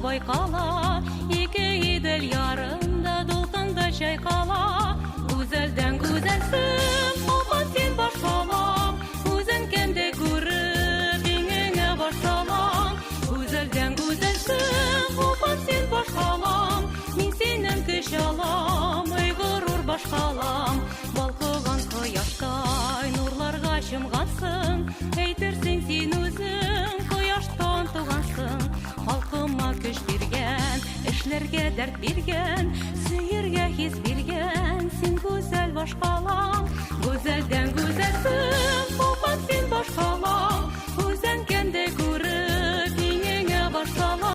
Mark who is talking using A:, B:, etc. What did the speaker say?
A: байкала, ике идел ярында дулкында чайкала. Güzelden güzelsin, aman sen başlamam, үзен кемде күреп, иңеңә башламам. Güzelden güzelsin, aman sen başlamam, мин синнән көч алам, ой горур башкалам. Балкыган кояштай нурларга чумгансың, әйтерсең син үзең кояштан тугансың. Халкыма көч биргән, эшләргә дәрт биргән, сөергә хис биргән, син güzel башкалам, güzelden güzelsin.